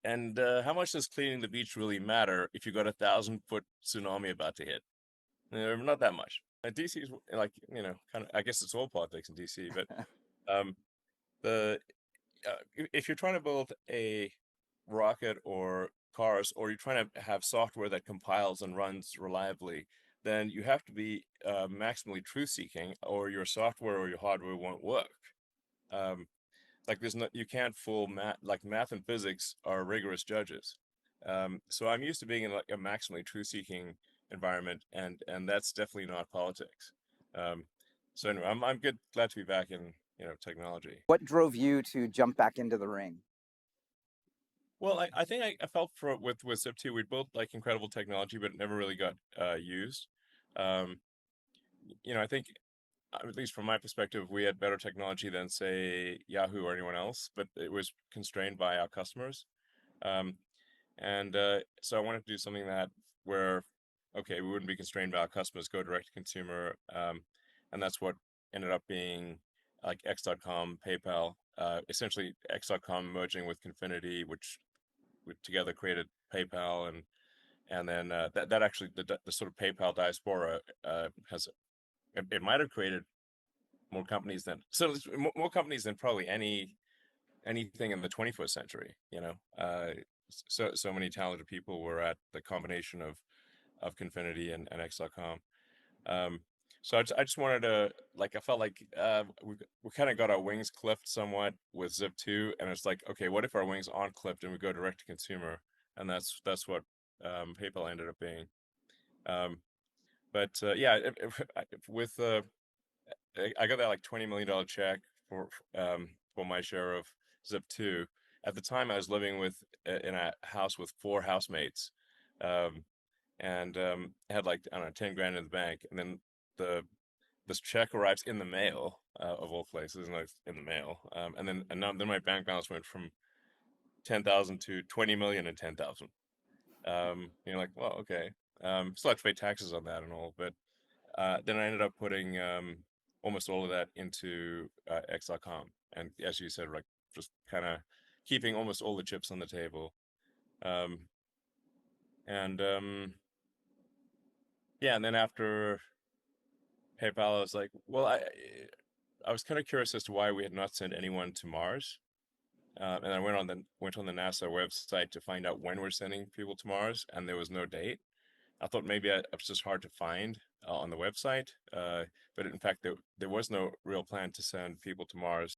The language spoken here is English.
And how much does cleaning the beach really matter if you got 1,000-foot tsunami about to hit? Not that much. DC is like, kind of. I guess it's all politics in DC, but um, the if you're trying to build a rocket or cars, or you're trying to have software that compiles and runs reliably, then you have to be maximally truth-seeking, or your software or your hardware won't work. Um, like there's no, you can't fool math. Like math and physics are rigorous judges. So I'm used to being in like a maximally truth-seeking environment, and that's definitely not politics. Um, so anyway, I'm glad to be back in technology. What drove you to jump back into the ring? Well, I think I felt for with Zip2, we built like incredible technology, but it never really got used. Um, I think at least from my perspective, we had better technology than say Yahoo or anyone else, but it was constrained by our customers. Um, and so I wanted to do something that where, okay, we wouldn't be constrained by our customers, go direct to consumer, and that's what ended up being like X.com, PayPal, essentially X.com merging with Confinity, which together created PayPal, and then that actually the sort of PayPal diaspora has it might have created more companies than more companies than probably anything in the 21st century. So many talented people were at the combination of Confinity and X.com. Um, so I just wanted to like I felt like we kind of got our wings clipped somewhat with Zip2, and it's like, okay, what if our wings aren't clipped and we go direct to consumer? And that's what PayPal ended up being. Um, but yeah, with I got that like $20 million check for my share of Zip2. At the time, I was living in a house with four housemates, um, and had like, I don't know, 10 grand in the bank, and then the this check arrives in the mail, of all places, and it's in the mail, then my bank balance went from 10,000 to 20 million and 10,000. You're like, well, okay, still have to pay taxes on that and all, but then I ended up putting almost all of that into X.com, and as you said, like just kind of keeping almost all the chips on the table. Um, and Yeah, and then after PayPal, I was like, well, I was kind of curious as to why we had not sent anyone to Mars. And I went on the NASA website to find out when we're sending people to Mars, and there was no date. I thought maybe it was just hard to find on the website, but in fact, there was no real plan to send people to Mars.